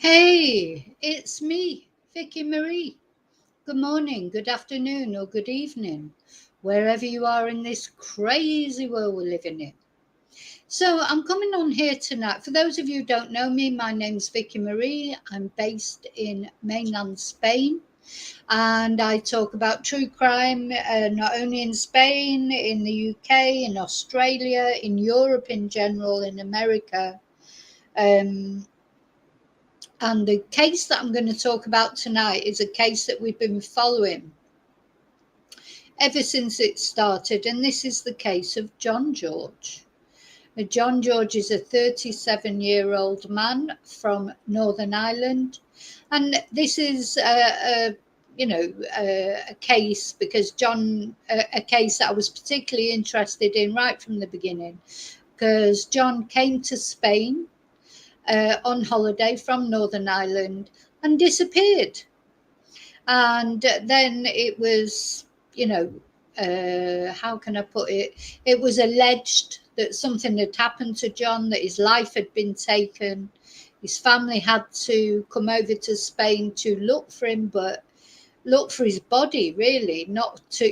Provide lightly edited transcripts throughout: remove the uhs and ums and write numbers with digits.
Hey, it's me, Vicky Marie. Good morning, good afternoon, or good evening, wherever you are in this crazy world we're living in. So, I'm coming on here tonight. For those of you who don't know me, my name's Vicky Marie. I'm based in mainland Spain, and I talk about true crime not only in Spain, in the UK, in Australia, in Europe in general, in America. Um, And the case that I'm going to talk about tonight is a case that we've been following ever since it started. And this is the case of John George. Now, John George is a 37-year-old man from Northern Ireland. And this is a case because a case that I was particularly interested in right from the beginning, because John came to Spain on holiday from Northern Ireland and disappeared. And then it was, how can I put it? It was alleged that something had happened to John, that his life had been taken. His family had to come over to Spain to look for him, but look for his body, really, not to,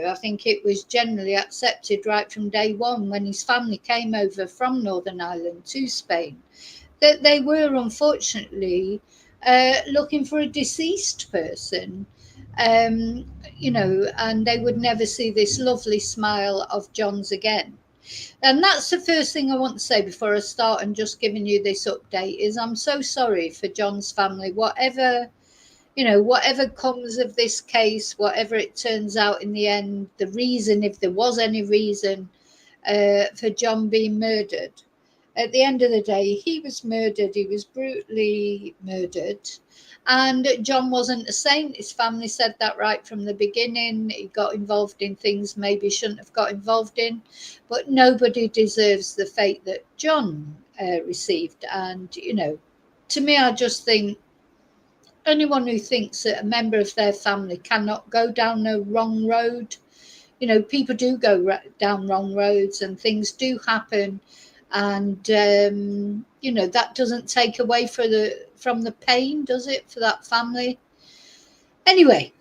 I think it was generally accepted right from day one when his family came over from Northern Ireland to Spain that they were unfortunately looking for a deceased person, um, and they would never see this lovely smile of John's again. And that's the first thing I want to say before I start and just giving you this update is I'm so sorry for John's family. Whatever comes of this case, whatever it turns out in the end, the reason, if there was any reason for John being murdered. At the end of the day, he was murdered. He was brutally murdered. And John wasn't a saint. His family said that right from the beginning. He got involved in things maybe he shouldn't have got involved in. But nobody deserves the fate that John received. And, to me, I just think anyone who thinks that a member of their family cannot go down a wrong road, people do go down wrong roads and things do happen. And that doesn't take away from the pain, does it, for that family? Anyway,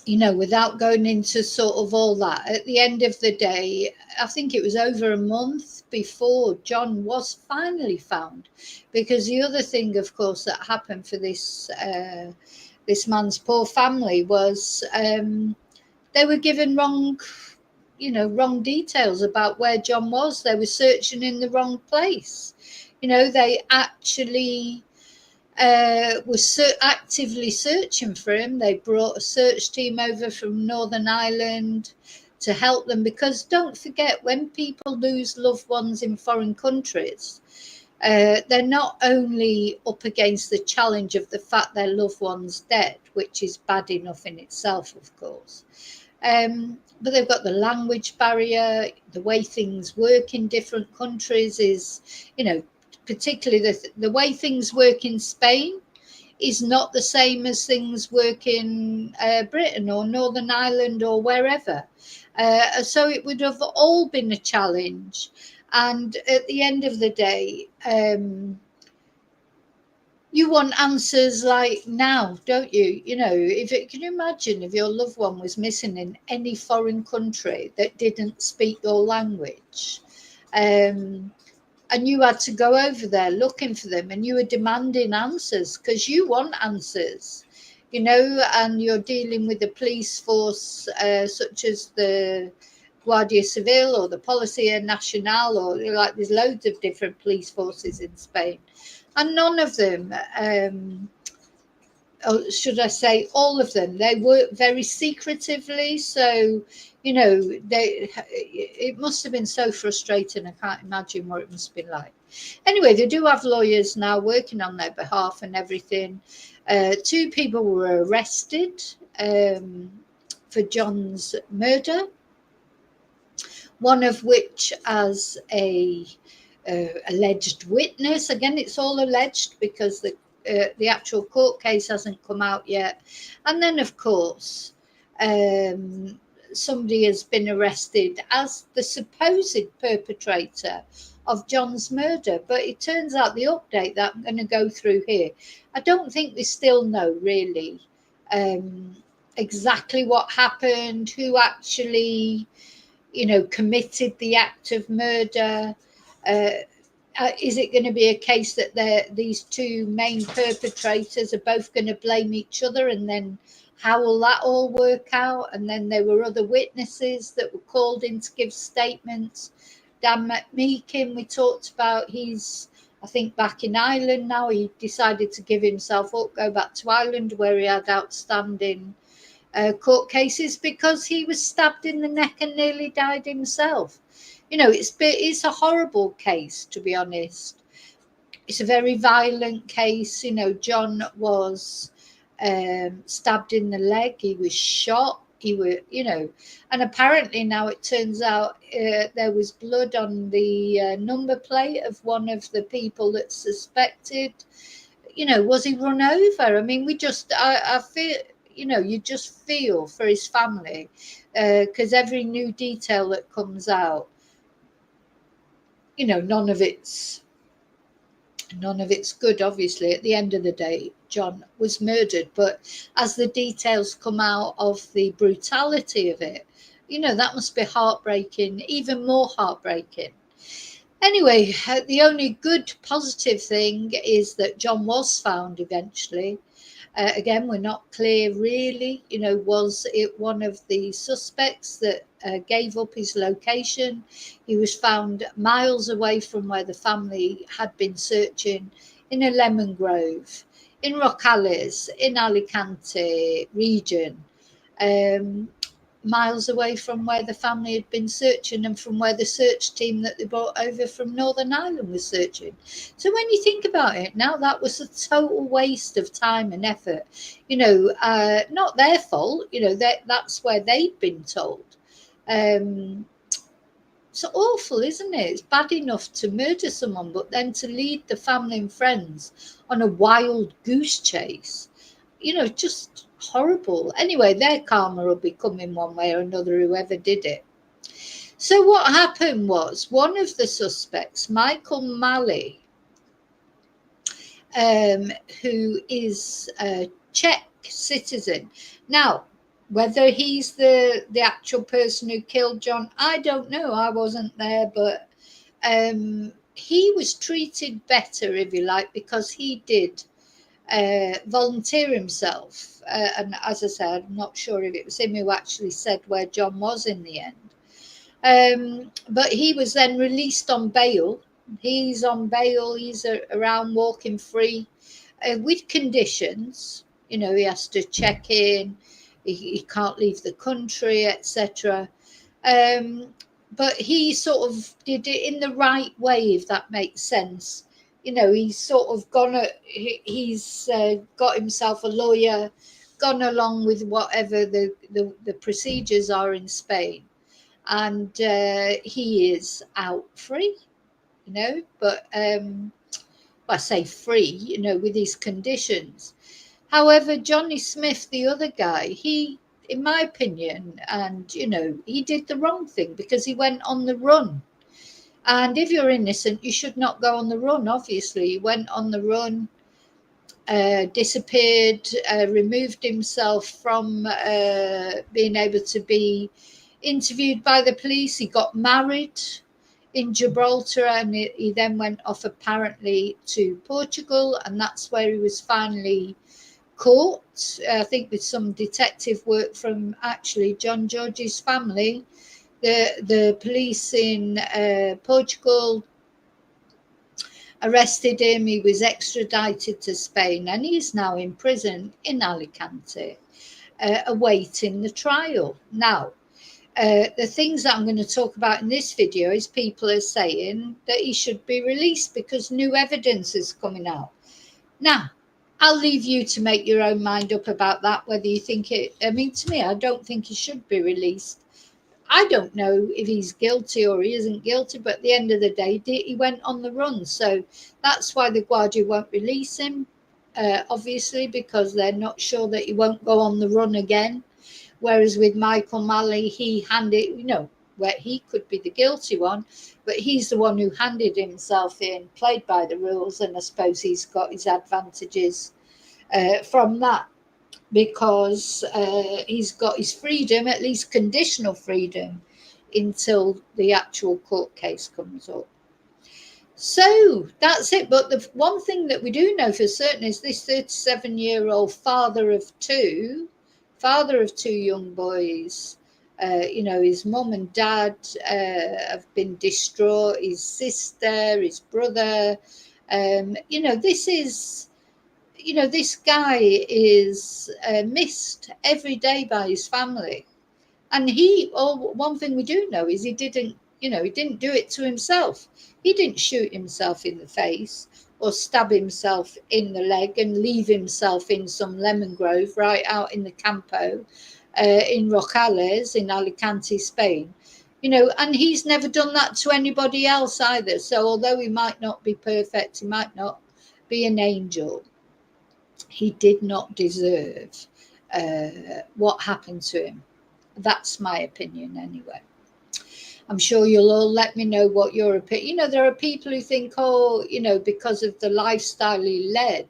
without going into sort of all that, at the end of the day, I think it was over a month before John was finally found. Because the other thing, of course, that happened for this man's poor family was they were given wrong details about where John was. They were searching in the wrong place. They actually was actively searching for him. They brought a search team over from Northern Ireland to help them, because don't forget, when people lose loved ones in foreign countries, they're not only up against the challenge of the fact their loved one's dead, which is bad enough in itself, of course, but they've got the language barrier. The way things work in different countries is, particularly the way things work in Spain is not the same as things work in Britain or Northern Ireland or wherever. So it would have all been a challenge. And at the end of the day, you want answers like now, don't you? Can you imagine if your loved one was missing in any foreign country that didn't speak your language, and you had to go over there looking for them, and you were demanding answers because you want answers, and you're dealing with the police force, such as the Guardia Civil or the Policía Nacional, or there's loads of different police forces in Spain. And none of them or should I say, all of them. They work very secretively, so it must have been so frustrating. I can't imagine what it must have been like. Anyway, they do have lawyers now working on their behalf and everything. 2 people were arrested for John's murder, one of which as a alleged witness. Again, it's all alleged because the actual court case hasn't come out yet. And then, of course, somebody has been arrested as the supposed perpetrator of John's murder. But it turns out the update that I'm going to go through here, I don't think we still know really exactly what happened, who actually, committed the act of murder. Is it going to be a case that these 2 main perpetrators are both going to blame each other, and then how will that all work out? And then there were other witnesses that were called in to give statements. Dan McMeekin, we talked about, he's, I think, back in Ireland now. He decided to give himself up, go back to Ireland where he had outstanding court cases because he was stabbed in the neck and nearly died himself. It's a horrible case, to be honest. It's a very violent case. John was stabbed in the leg. He was shot. And apparently now it turns out there was blood on the number plate of one of the people that's suspected. Was he run over? I mean, I feel, you just feel for his family because every new detail that comes out, none of it's good. Obviously, at the end of the day, John was murdered, but as the details come out of the brutality of it, that must be heartbreaking, even more heartbreaking. Anyway, the only good positive thing is that John was found eventually. Again, we're not clear really, was it one of the suspects that gave up his location? He was found miles away from where the family had been searching, in a lemon grove, in Rocales, in Alicante region, miles away from where the family had been searching and from where the search team that they brought over from Northern Ireland was searching. So when you think about it, now that was a total waste of time and effort. Not their fault. That's where they'd been told. It's awful, isn't it? It's bad enough to murder someone, but then to lead the family and friends on a wild goose chase, just horrible. Anyway, their karma will be coming one way or another, whoever did it. So what happened was, one of the suspects, Michael Malley, who is a Czech citizen. Now, whether he's the actual person who killed John, I don't know. I wasn't there, but he was treated better, if you like, because he did volunteer himself. And as I said, I'm not sure if it was him who actually said where John was in the end. But he was then released on bail. He's on bail. He's around walking free with conditions. He has to check in. He can't leave the country, etc. But he sort of did it in the right way, if that makes sense. He's sort of he's got himself a lawyer, gone along with whatever the procedures are in Spain, and he is out free, but I say free, with his conditions. However, Johnny Smith, the other guy, he, in my opinion, and he did the wrong thing because he went on the run. And if you're innocent, you should not go on the run, obviously. He went on the run, disappeared, removed himself from being able to be interviewed by the police. He got married in Gibraltar, and he then went off apparently to Portugal, and that's where he was finally caught, I think with some detective work from actually John George's family. The police in Portugal arrested him. He was extradited to Spain, and he's now in prison in Alicante, awaiting the trial. Now, the things that I'm going to talk about in this video is people are saying that he should be released because new evidence is coming out. Now, I'll leave you to make your own mind up about that, whether you think it, I mean, to me, I don't think he should be released. I don't know if he's guilty or he isn't guilty, but at the end of the day, he went on the run. So that's why the Guardia won't release him, obviously, because they're not sure that he won't go on the run again. Whereas with Michael Malley, he handed, where he could be the guilty one, but he's the one who handed himself in, played by the rules, and I suppose he's got his advantages from that, because he's got his freedom, at least conditional freedom, until the actual court case comes up. So that's it. But the one thing that we do know for certain is this 37-year-old father of two young boys, his mum and dad have been distraught, his sister, his brother, this guy is missed every day by his family. And one thing we do know is he didn't do it to himself. He didn't shoot himself in the face or stab himself in the leg and leave himself in some lemon grove right out in the Campo in Rojales in Alicante, Spain. And he's never done that to anybody else either. So although he might not be perfect, he might not be an angel, he did not deserve what happened to him. That's my opinion anyway. I'm sure you'll all let me know what your opinion. There are people who think, because of the lifestyle he led,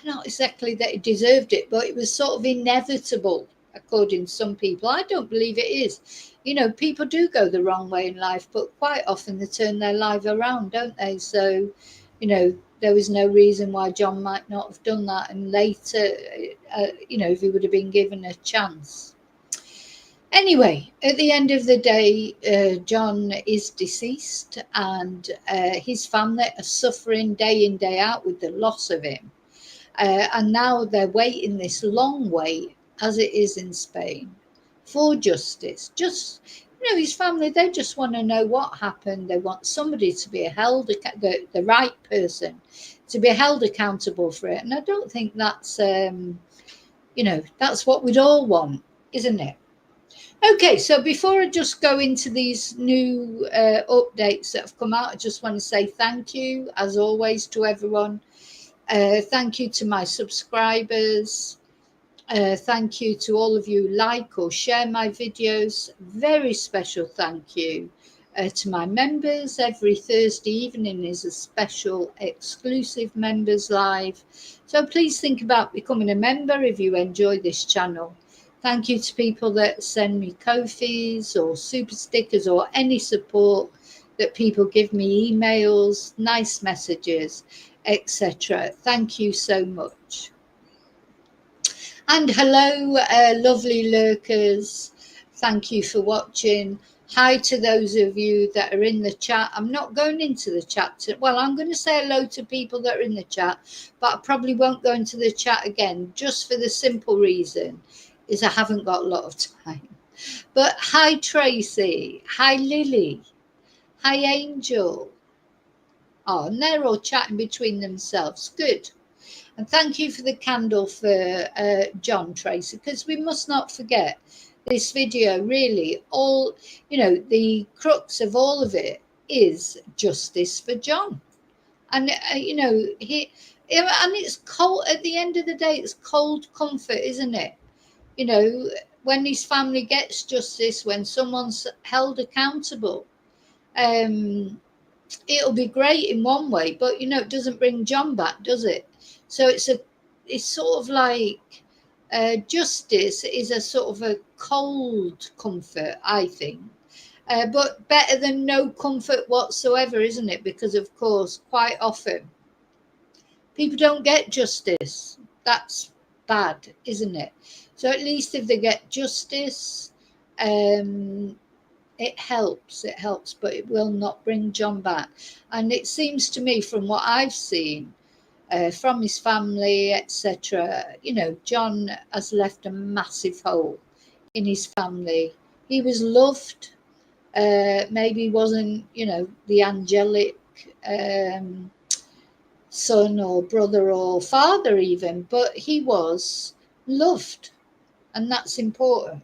not exactly that he deserved it, but it was sort of inevitable, according to some people. I don't believe it is. People do go the wrong way in life, but quite often they turn their life around, don't they? So, there was no reason why John might not have done that. And later, if he would have been given a chance. Anyway, at the end of the day, John is deceased, and his family are suffering day in, day out with the loss of him. And now they're waiting this long wait, as it is in Spain, for justice. His family, they just want to know what happened. They want somebody to be held, the right person, to be held accountable for it. And I don't think that's, that's what we'd all want, isn't it? Okay, so before I just go into these new updates that have come out, I just want to say thank you, as always, to everyone. Thank you to my subscribers. Thank you to all of you who like or share my videos. Very special thank you to my members. Every Thursday evening is a special exclusive members live. So please think about becoming a member if you enjoy this channel. Thank you to people that send me Ko-fis or super stickers or any support that people give me, emails, nice messages, etc. Thank you so much. And hello, lovely lurkers. Thank you for watching. Hi to those of you that are in the chat. I'm not going into the chat. I'm going to say hello to people that are in the chat, but I probably won't go into the chat again, just for the simple reason is I haven't got a lot of time. But hi, Tracy. Hi, Lily. Hi, Angel. Oh, and they're all chatting between themselves. Good. And thank you for the candle for John, Tracy, because we must not forget this video really, the crux of all of it is justice for John. And, and it's cold, at the end of the day, it's cold comfort, isn't it? When his family gets justice, when someone's held accountable, it'll be great in one way, but, it doesn't bring John back, does it? So it's sort of like justice is a sort of a cold comfort, I think, but better than no comfort whatsoever, isn't it? Because of course, quite often people don't get justice. That's bad, isn't it? So at least if they get justice, It helps, but it will not bring John back. And it seems to me, from what I've seen, from his family, etc., John has left a massive hole in his family. He was loved. Maybe wasn't, the angelic son or brother or father even, but he was loved, and that's important.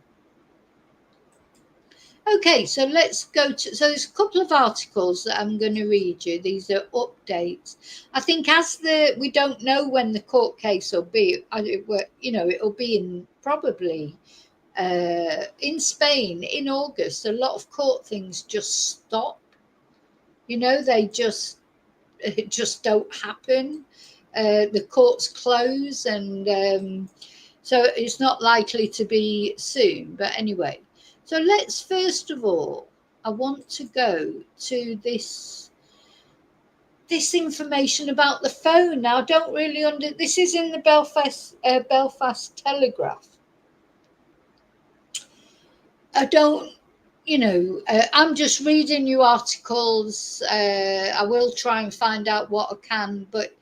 Okay, so let's go to, so there's a couple of articles that I'm going to read you. These are updates. I think we don't know when the court case will be, it'll be in probably in Spain in August. A lot of court things just stop. They just don't happen. The courts close, and so it's not likely to be soon. But anyway, so let's first of all, I want to go to this information about the phone. Now, I don't really this is in the Belfast Telegraph. I don't, I'm just reading you articles. I will try and find out what I can, but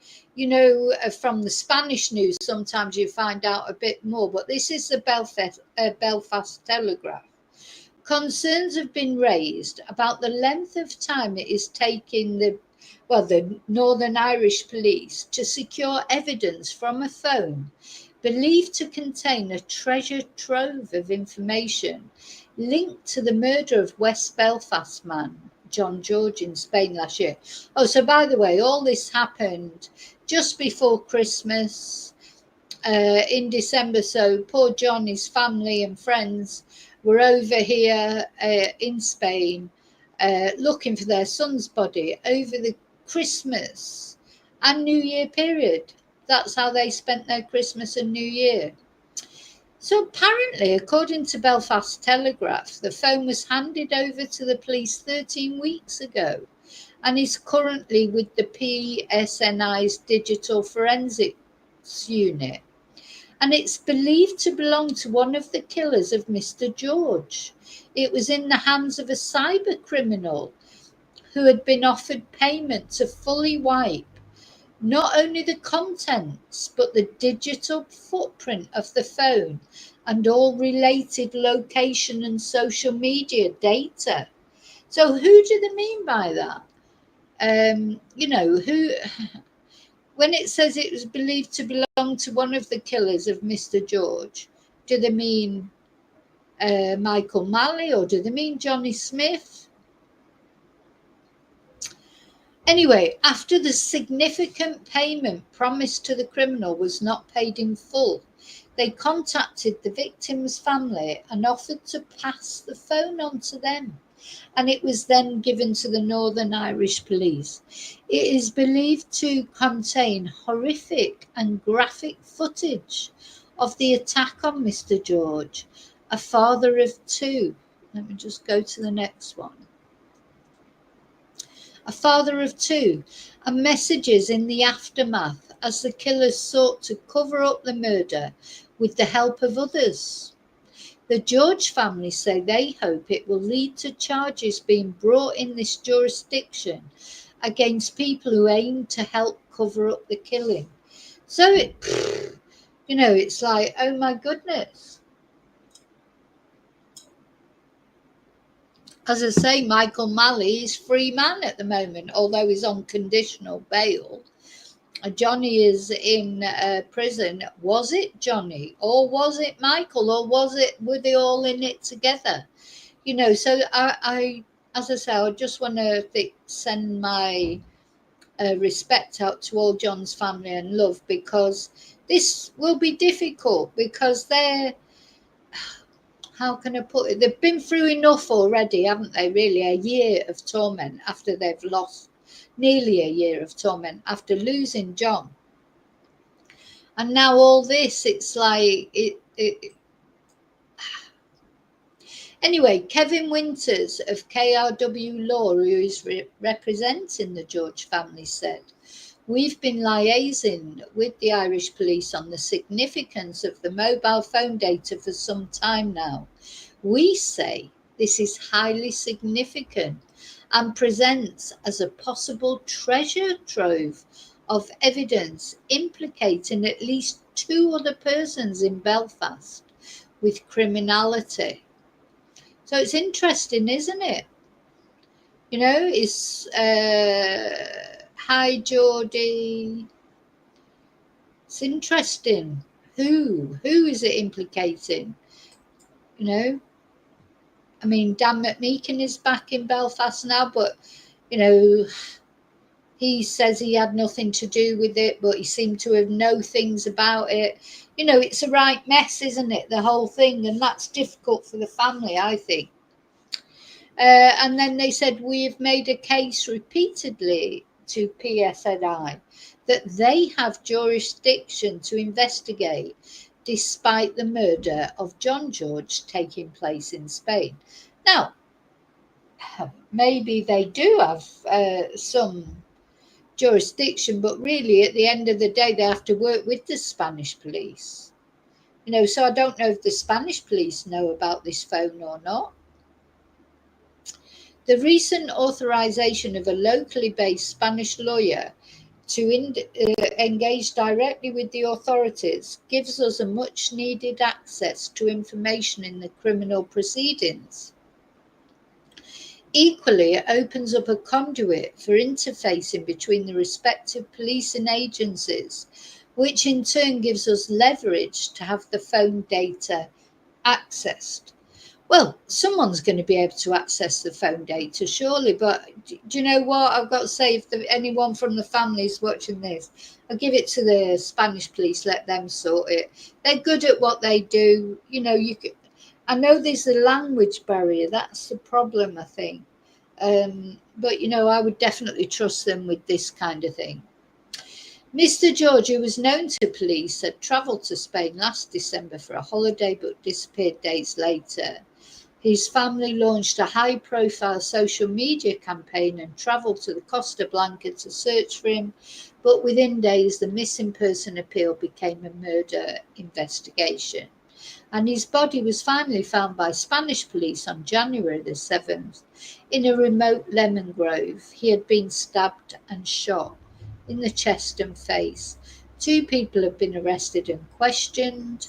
from the Spanish news, sometimes you find out a bit more. But this is the Belfast Telegraph. Concerns have been raised about the length of time it is taking the Northern Irish police to secure evidence from a phone believed to contain a treasure trove of information linked to the murder of West Belfast man John George in Spain last year. Oh, so by the way, all this happened just before Christmas in December. So poor John, his family and friends were over here in Spain looking for their son's body over the Christmas and New Year period. That's how they spent their Christmas and New Year. So apparently, according to Belfast Telegraph, the phone was handed over to the police 13 weeks ago and is currently with the PSNI's Digital Forensics Unit. And it's believed to belong to one of the killers of Mr. George. It was in the hands of a cyber criminal who had been offered payment to fully wipe not only the contents, but the digital footprint of the phone and all related location and social media data. So who do they mean by that? Who, when it says it was believed to belong to one of the killers of Mr. George, do they mean Michael Malley, or do they mean Johnny Smith? Anyway, after the significant payment promised to the criminal was not paid in full, they contacted the victim's family and offered to pass the phone on to them, and it was then given to the Northern Irish police. It is believed to contain horrific and graphic footage of the attack on Mr. George, a father of two. Let me just go to the next one. A father of two, and messages in the aftermath as the killers sought to cover up the murder with the help of others. The George family say they hope it will lead to charges being brought in this jurisdiction against people who aim to help cover up the killing. So it's like, oh my goodness. As I say, Michael Malley is free man at the moment, although he's on conditional bail. Johnny is in prison. Was it Johnny, or was it Michael, or were they all in it together? So I as I say, I just want to send my respect out to all John's family and love, because this will be difficult, because they're, how can I put it? They've been through enough already, haven't they? Really, a year of torment after they've lost, nearly a year of torment after losing John. And now all this, it's like, Anyway, Kevin Winters of KRW Law, who is representing the George family, said, "We've been liaising with the Irish police on the significance of the mobile phone data for some time now. We say This is highly significant and presents as a possible treasure trove of evidence implicating at least 2 other persons in Belfast with criminality. So it's interesting, isn't it? You know, it's hi Geordie. It's interesting. Who is it implicating? You know, I mean, Dan McMeekin is back in Belfast now, but you know, he says he had nothing to do with it, but he seemed to have know things about it. You know, it's a right mess, isn't it? The whole thing, and that's difficult for the family, I think. And then they said, we have made a case repeatedly to PSNI that they have jurisdiction to investigate despite the murder of John George taking place in Spain. Now, maybe they do have some jurisdiction, but really at the end of the day, they have to work with the Spanish police. You know, so I don't know if the Spanish police know about this phone or not. The recent authorization of a locally based Spanish lawyer to engage directly with the authorities gives us a much needed access to information in the criminal proceedings. Equally, it opens up a conduit for interfacing between the respective policing agencies, which in turn gives us leverage to have the phone data accessed. Well, someone's going to be able to access the phone data, surely. But do you know what? I've got to say, if anyone from the family is watching this, I'll give it to the Spanish police, let them sort it. They're good at what they do. You know, I know there's a language barrier. That's the problem, I think. But, you know, I would definitely trust them with this kind of thing. Mr. George, who was known to police, had travelled to Spain last December for a holiday but disappeared days later. His family launched a high-profile social media campaign and travelled to the Costa Blanca to search for him, but within days the missing person appeal became a murder investigation. And his body was finally found by Spanish police on January the 7th in a remote lemon grove. He had been stabbed and shot in the chest and face. 2 people have been arrested and questioned.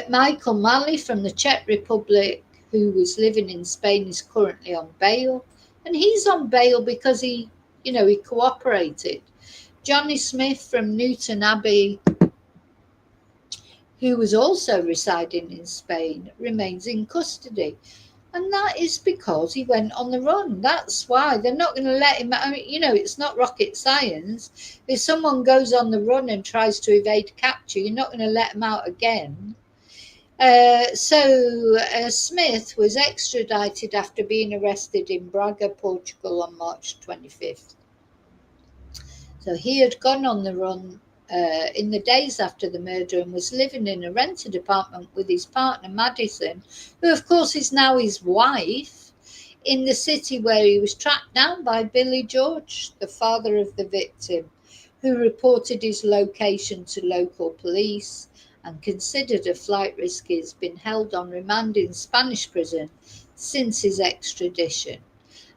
Michael Malley from the Czech Republic, who was living in Spain, is currently on bail, and he's on bail because he cooperated. Johnny Smith from Newton Abbey, who was also residing in Spain, remains in custody. And that is because he went on the run. That's why they're not going to let him. I mean, you know, it's not rocket science. If someone goes on the run and tries to evade capture, you're not going to let them out again. Smith was extradited after being arrested in Braga, Portugal on March 25th. So he had gone on the run in the days after the murder and was living in a rented apartment with his partner Madison, who of course is now his wife, in the city where he was tracked down by Billy George, the father of the victim, who reported his location to local police and considered a flight risk. He has been held on remand in Spanish prison since his extradition.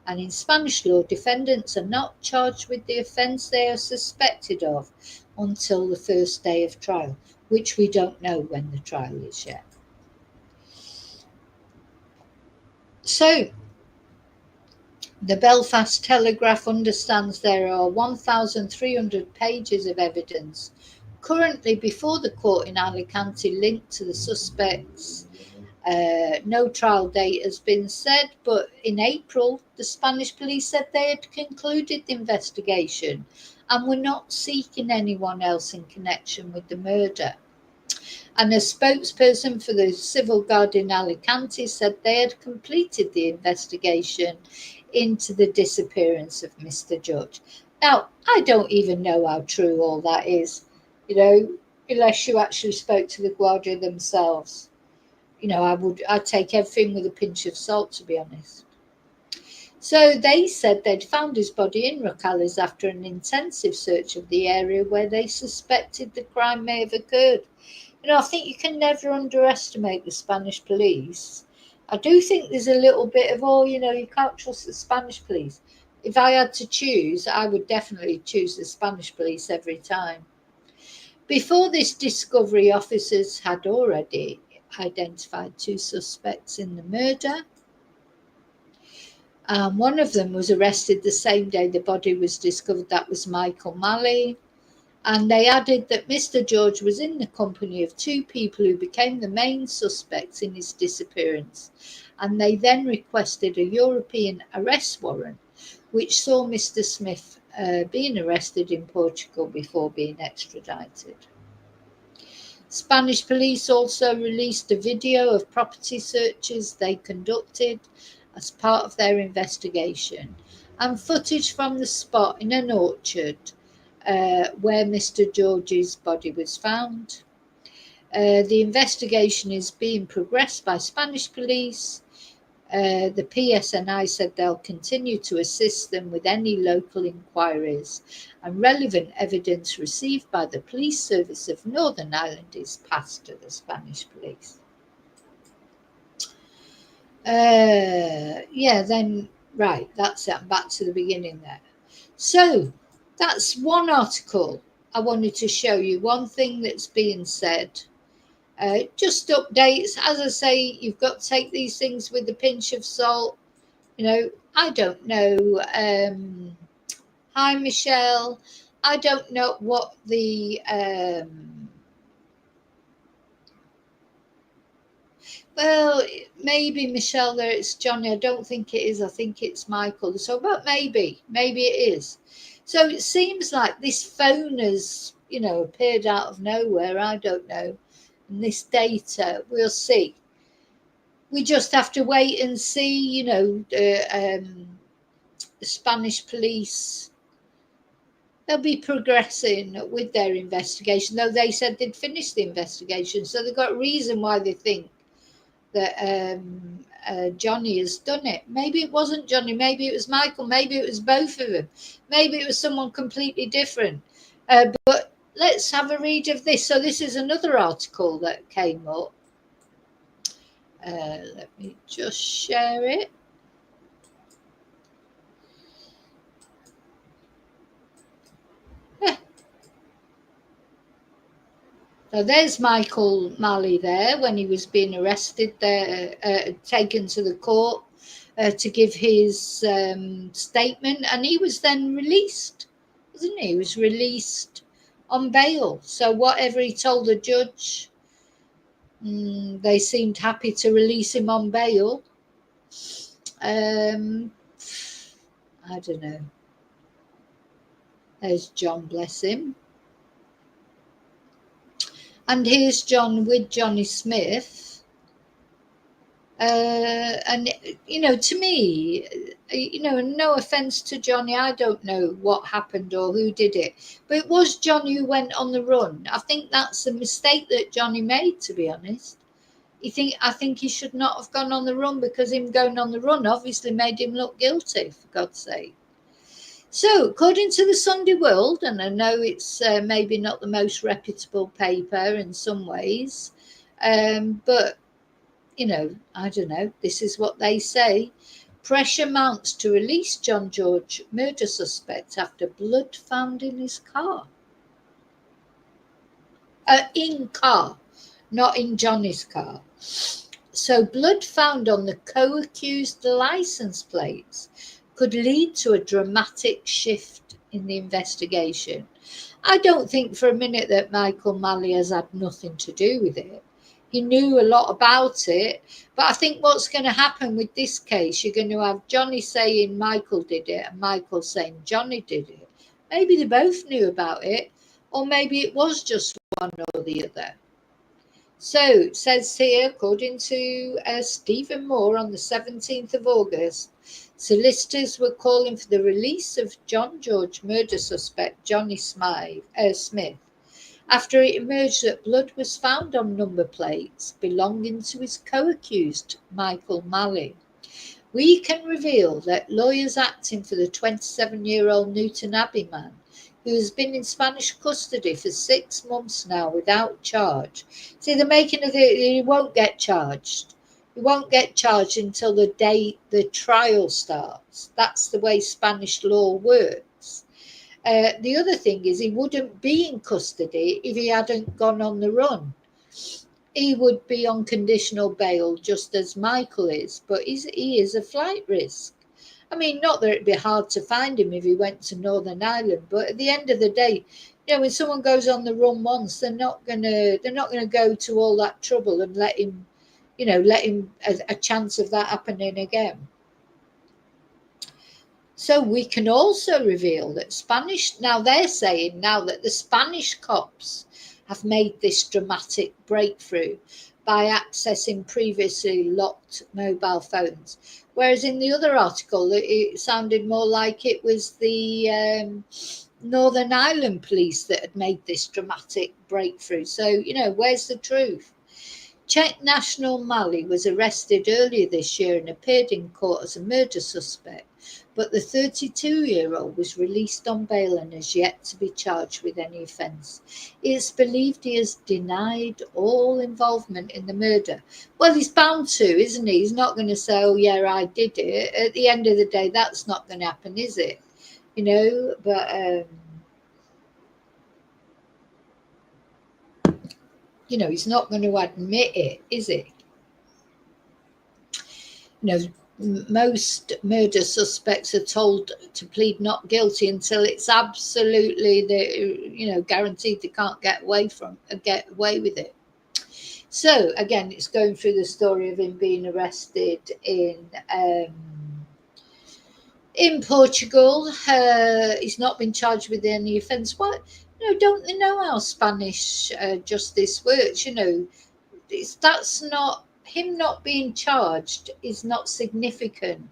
And in Spanish law, defendants are not charged with the offence they are suspected of until the first day of trial, which we don't know when the trial is yet. So, the Belfast Telegraph understands there are 1,300 pages of evidence currently before the court in Alicante linked to the suspects. No trial date has been set, but in April, the Spanish police said they had concluded the investigation and were not seeking anyone else in connection with the murder. And a spokesperson for the Civil Guard in Alicante said they had completed the investigation into the disappearance of Mr. George. Now, I don't even know how true all that is, you know, unless you actually spoke to the Guardia themselves. You know, I'd take everything with a pinch of salt, to be honest. So they said they'd found his body in Rocales after an intensive search of the area where they suspected the crime may have occurred. You know, I think you can never underestimate the Spanish police. I do think there's a little bit of, oh, you can't trust the Spanish police. If I had to choose, I would definitely choose the Spanish police every time. Before this discovery, officers had already identified 2 suspects in the murder. One of them was arrested the same day the body was discovered. That was Michael Malley. And they added that Mr. George was in the company of 2 people who became the main suspects in his disappearance. And they then requested a European arrest warrant, which saw Mr. Smith being arrested in Portugal before being extradited. Spanish police also released a video of property searches they conducted as part of their investigation, and footage from the spot in an orchard where Mr. George's body was found. The investigation is being progressed by Spanish police. The PSNI said they'll continue to assist them with any local inquiries, and relevant evidence received by the Police Service of Northern Ireland is passed to the Spanish police. Right, that's it. I'm back to the beginning there. So that's one article I wanted to show you, one thing that's being said. Just updates. As I say, you've got to take these things with a pinch of salt. I don't know. Hi, Michelle. I don't know what the... well, maybe, Michelle, there it's Johnny. I don't think it is. I think it's Michael. So, but maybe it is. So it seems like this phone has, appeared out of nowhere. I don't know. And this data, we'll see. We just have to wait and see, the Spanish police, they'll be progressing with their investigation, though they said they'd finished the investigation. So they've got a reason why they think that Johnny has done it. Maybe it wasn't Johnny, maybe it was Michael, maybe it was both of them, maybe it was someone completely different. But let's have a read of this. So this is another article that came up. Let me just share it. So there's Michael Malley there when he was being arrested there, taken to the court to give his statement, and he was then released, wasn't he? He was released on bail. So whatever he told the judge, they seemed happy to release him on bail. I don't know. There's John, bless him. And here's John with Johnny Smith. And, to me, no offense to Johnny, I don't know what happened or who did it, but it was Johnny who went on the run. I think that's a mistake that Johnny made, to be honest. I think he should not have gone on the run, because him going on the run obviously made him look guilty, for God's sake. So, according to the Sunday World, and I know it's maybe not the most reputable paper in some ways, but, I don't know, this is what they say. Pressure mounts to release John George murder suspect after blood found in his car. In car, not in Johnny's car. So, blood found on the co-accused license plates could lead to a dramatic shift in the investigation. I don't think for a minute that Michael Malley has had nothing to do with it. He knew a lot about it, but I think what's going to happen with this case, you're going to have Johnny saying Michael did it and Michael saying Johnny did it. Maybe they both knew about it, or maybe it was just one or the other. So it says here, according to Stephen Moore, on the 17th of August, solicitors were calling for the release of John George murder suspect Johnny Smith after it emerged that blood was found on number plates belonging to his co-accused Michael Malley. We can reveal that lawyers acting for the 27-year-old Newton Abbey man, who has been in Spanish custody for 6 months now without charge. See, they're making it, he won't get charged. He won't get charged until the day the trial starts. That's the way Spanish law works. The other thing is he wouldn't be in custody if he hadn't gone on the run. He would be on conditional bail just as Michael is, but he is a flight risk. I mean, not that it'd be hard to find him if he went to Northern Ireland, but at the end of the day, when someone goes on the run once, they're not gonna go to all that trouble and let him a chance of that happening again. So we can also reveal that they're saying now that the Spanish cops have made this dramatic breakthrough by accessing previously locked mobile phones. Whereas in the other article, it sounded more like it was the Northern Ireland police that had made this dramatic breakthrough. So, where's the truth? Czech national Mali was arrested earlier this year and appeared in court as a murder suspect, but the 32-year-old was released on bail and has yet to be charged with any offence. It's believed he has denied all involvement in the murder. Well, he's bound to, isn't he? He's not going to say, oh, yeah, I did it. At the end of the day, that's not going to happen, is it? But he's not going to admit it, is he? Most murder suspects are told to plead not guilty until it's absolutely guaranteed they can't get away with it. So again, it's going through the story of him being arrested in Portugal. He's not been charged with any offence. What? Don't they know how Spanish justice works? That's not him not being charged is not significant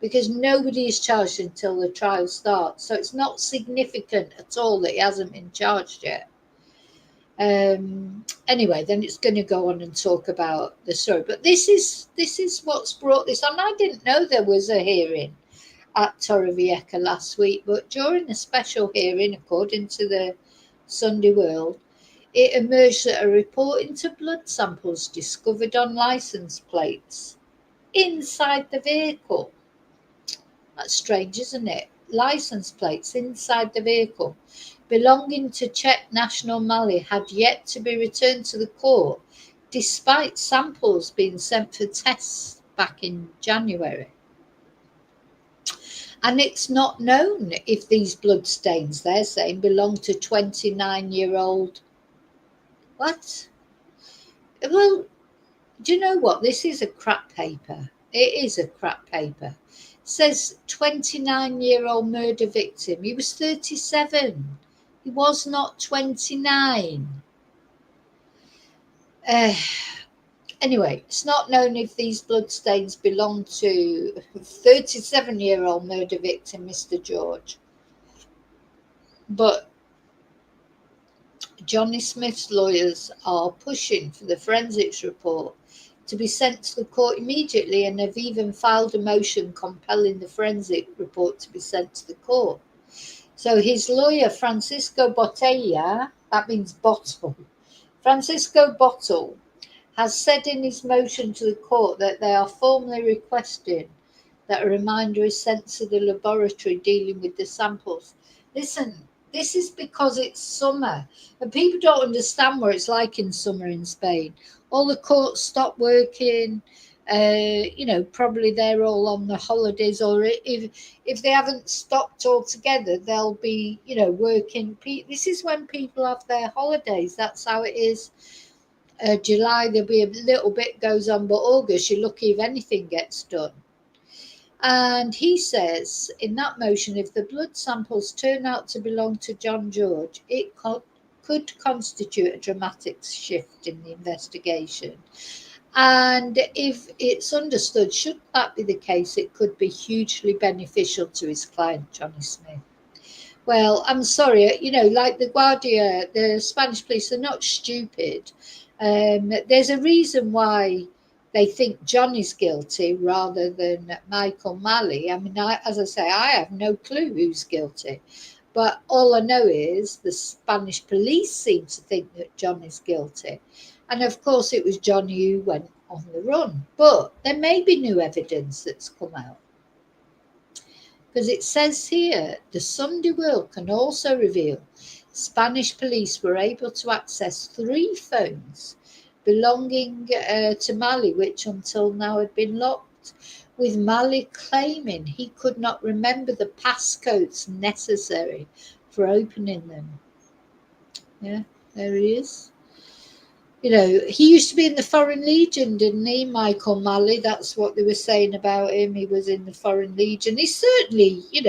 because nobody is charged until the trial starts. So it's not significant at all that he hasn't been charged yet. Anyway, then it's going to go on and talk about the story. But this is what's brought this on. I didn't know there was a hearing at Torrevieja last week, but during a special hearing, according to the Sunday World, it emerged that a report into blood samples discovered on license plates inside the vehicle. That's strange, isn't it? License plates inside the vehicle belonging to Czech national Mali had yet to be returned to the court, despite samples being sent for tests back in January. And it's not known if these bloodstains, they're saying, belong to 29-year-old. What? Well, do you know what? This is a crap paper. It is a crap paper. It says 29-year-old murder victim. He was 37. He was not 29. Anyway, it's not known if these bloodstains belong to 37-year-old murder victim, Mr. George. But Johnny Smith's lawyers are pushing for the forensics report to be sent to the court immediately and have even filed a motion compelling the forensic report to be sent to the court. So his lawyer, Francisco Botella, that means bottle, Francisco Bottle, has said in his motion to the court that they are formally requesting that a reminder is sent to the laboratory dealing with the samples. Listen, this is because it's summer and people don't understand what it's like in summer in Spain. All the courts stop working. Probably they're all on the holidays, or if they haven't stopped altogether, they'll be, working. This is when people have their holidays. That's how it is. July, there'll be a little bit goes on, but August, you're lucky if anything gets done. And he says in that motion, if the blood samples turn out to belong to John George, it could constitute a dramatic shift in the investigation. And if it's understood, should that be the case, it could be hugely beneficial to his client, Johnny Smith. Well, I'm sorry, like the Guardia, the Spanish police, they're not stupid. There's a reason why they think Johnny's guilty rather than Michael Mali. I mean, as I say, I have no clue who's guilty. But all I know is the Spanish police seem to think that Johnny's guilty. And of course, it was Johnny who went on the run. But there may be new evidence that's come out. Because it says here, the Sunday World can also reveal Spanish police were able to access 3 phones belonging to Mali, which until now had been locked, with Mali claiming he could not remember the passcodes necessary for opening them. Yeah, there he is. He used to be in the Foreign Legion, didn't he, Michael Malley? That's what they were saying about him. He was in the Foreign Legion. He certainly, he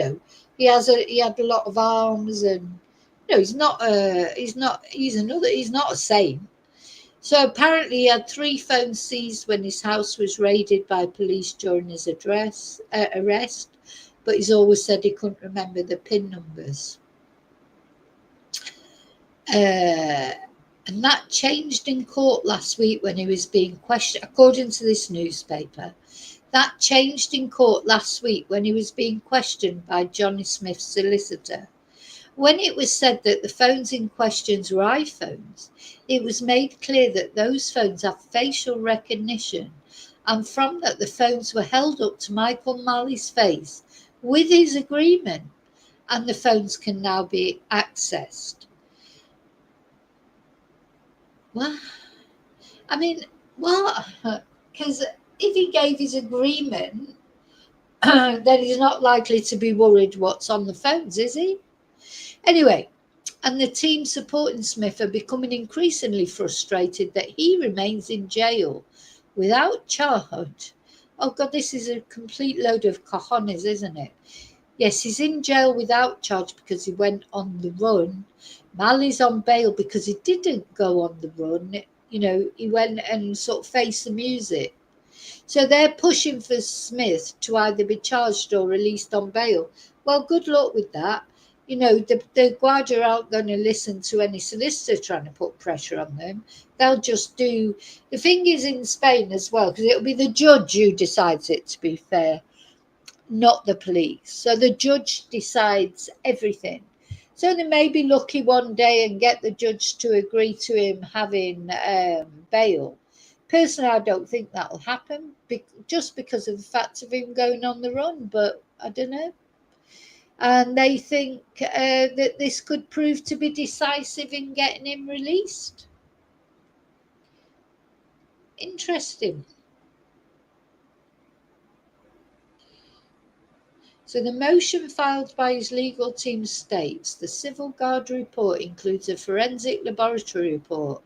had a lot of arms, and he's not a saint. So apparently he had 3 phones seized when his house was raided by police during his arrest, but he's always said he couldn't remember the PIN numbers. And that changed in court last week when he was being questioned, according to this newspaper. That changed in court last week when he was being questioned by Johnny Smith's solicitor. When it was said that the phones in question were iPhones, it was made clear that those phones have facial recognition, and from that the phones were held up to Michael Malley's face with his agreement, and the phones can now be accessed. Well, I mean, what? Because if he gave his agreement, then he's not likely to be worried what's on the phones, is he? Anyway, and the team supporting Smith are becoming increasingly frustrated that he remains in jail without charge. Oh God, this is a complete load of cojones, isn't it? Yes, he's in jail without charge because he went on the run. Malley's on bail because he didn't go on the run. He went and sort of faced the music. So they're pushing for Smith to either be charged or released on bail. Well, good luck with that. The Guardia aren't going to listen to any solicitor trying to put pressure on them. They'll just do... The thing is in Spain as well, because it'll be the judge who decides it, to be fair, not the police. So the judge decides everything. So they may be lucky one day and get the judge to agree to him having bail. Personally, I don't think that'll happen just because of the fact of him going on the run, but I don't know. And they think that this could prove to be decisive in getting him released. Interesting. So the motion filed by his legal team states the Civil Guard report includes a forensic laboratory report,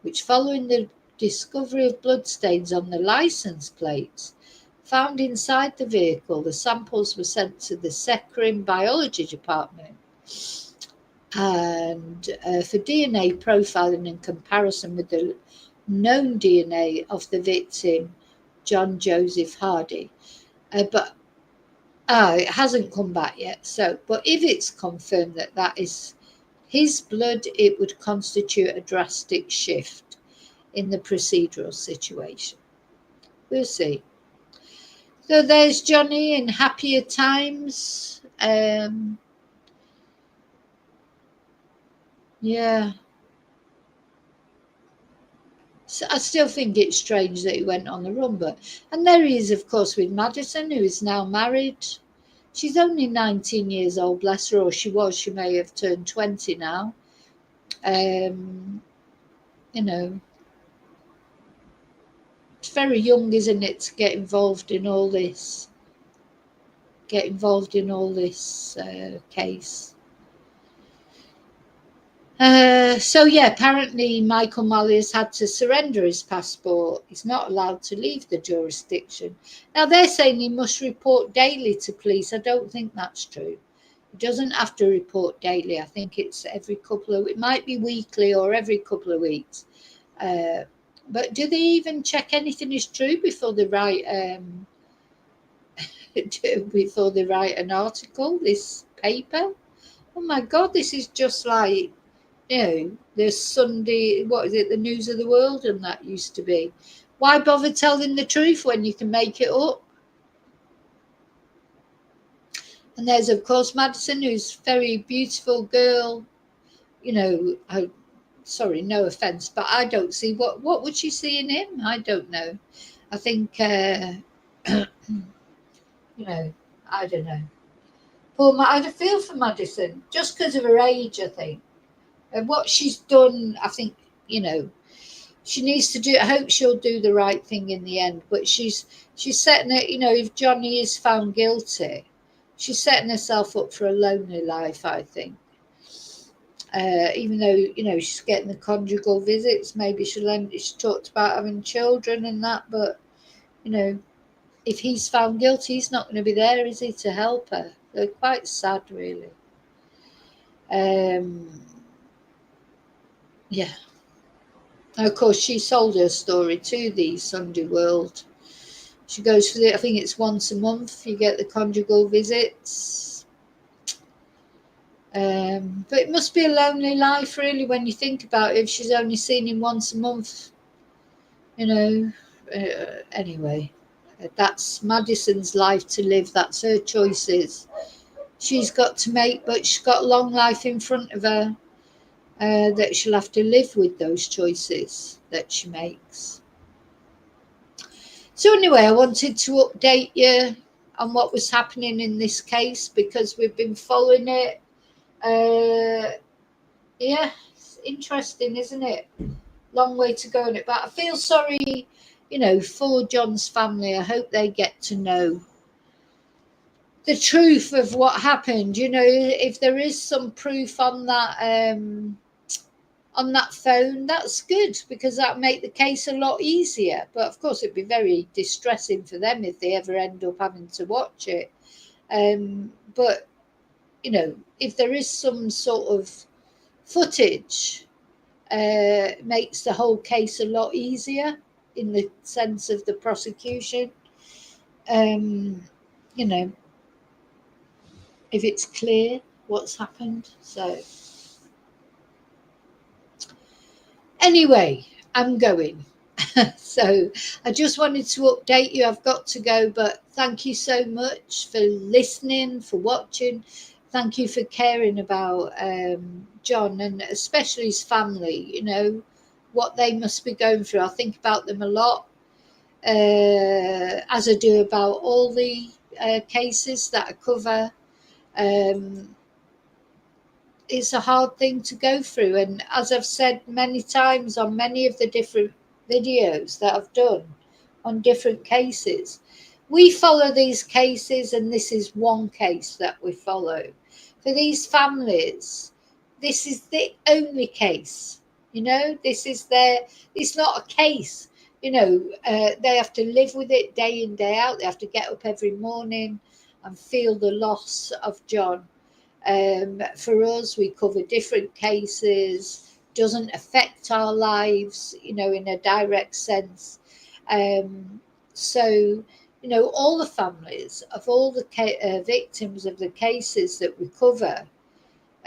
which following the discovery of bloodstains on the license plates found inside the vehicle, the samples were sent to the Secrin Biology Department and for DNA profiling in comparison with the known DNA of the victim, John Joseph Hardy. But it hasn't come back yet. But if it's confirmed that is his blood, it would constitute a drastic shift in the procedural situation. We'll see. So there's Johnny in happier times. Yeah. So I still think it's strange that he went on the run, and there he is, of course, with Madison, who is now married. She's only 19 years old, bless her, or she was. She may have turned 20 now. It's very young, isn't it, to get involved in all this. Case. Apparently Michael Malley has had to surrender his passport. He's not allowed to leave the jurisdiction. Now they're saying he must report daily to police. I don't think that's true. He doesn't have to report daily. I think it's it might be weekly or every couple of weeks. But do they even check anything is true before they write an article, this paper? Oh my God, this is just like, the Sunday, what is it, the News of the World, and that used to be. Why bother telling the truth when you can make it up? And there's, of course, Madison, who's a very beautiful girl, sorry, no offense, but I don't see what would she see in him? I don't know. I think you know, I don't know. Poor I feel for Madison just because of her age, I think. And what she's done, I think, you know, she needs to do. I hope she'll do the right thing in the end. But she's setting it. You know, if Johnny is found guilty, she's setting herself up for a lonely life, I think. Even though, you know, she's getting the conjugal visits, maybe she talked about having children and that, but, you know, if he's found guilty, he's not going to be there, is he, to help her? They're quite sad, really. Yeah. And of course, she sold her story to the Sunday World. She goes for I think it's once a month you get the conjugal visits. But it must be a lonely life, really, when you think about it. If she's only seen him once a month, you know. Anyway, that's Madison's life to live. That's her choices she's got to make, but she's got a long life in front of her that she'll have to live with those choices that she makes. So anyway, I wanted to update you on what was happening in this case because we've been following it. Yeah, it's interesting, isn't it? Long way to go in it, but I feel sorry, you know, for John's family. I hope they get to know the truth of what happened. You know, if there is some proof on that phone, that's good because that'll make the case a lot easier. But of course, it'd be very distressing for them if they ever end up having to watch it. But you know, if there is some sort of footage, makes the whole case a lot easier in the sense of the prosecution. You know, if it's clear what's happened. So anyway, I'm going. So I just wanted to update you. I've got to go, but thank you so much for listening, for watching. Thank you for caring about John and especially his family, you know, what they must be going through. I think about them a lot, as I do about all the cases that I cover. It's a hard thing to go through. And as I've said many times on many of the different videos that I've done on different cases, we follow these cases, and this is one case that we follow. For these families, this is the only case. You know, it's not a case. You know, they have to live with it day in, day out. They have to get up every morning and feel the loss of John. For us, we cover different cases, doesn't affect our lives, you know, in a direct sense. So, you know, all the families of all the victims of the cases that we cover,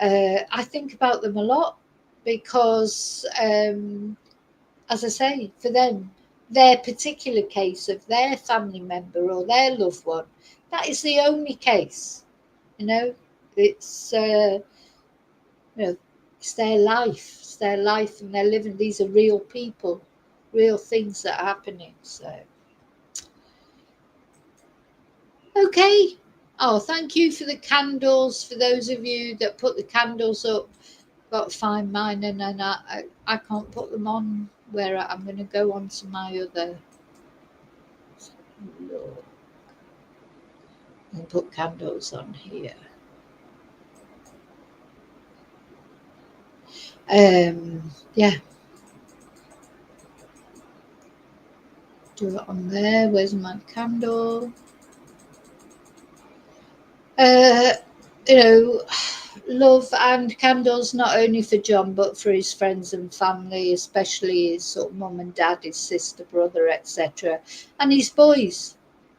I think about them a lot because, as I say, for them, their particular case of their family member or their loved one, that is the only case, you know. It's you know, it's their life, and they're living. These are real people, real things that are happening. So, okay. Oh, thank you for the candles. For those of you that put the candles up, got to find mine, and then I can't put them on where I'm going to go on to my other. And put candles on here. Yeah, do it on there. Where's my candle? You know, love and candles not only for John but for his friends and family, especially his sort of mum and dad, his sister, brother, etc., and his boys.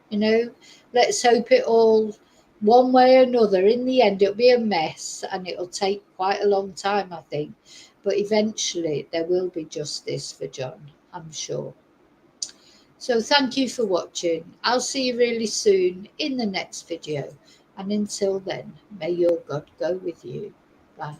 You know, let's hope it all, one way or another, in the end it'll be a mess and it'll take quite a long time, I think, but eventually there will be justice for John, I'm sure. So thank you for watching. I'll see you really soon in the next video. And until then, may your God go with you. Bye.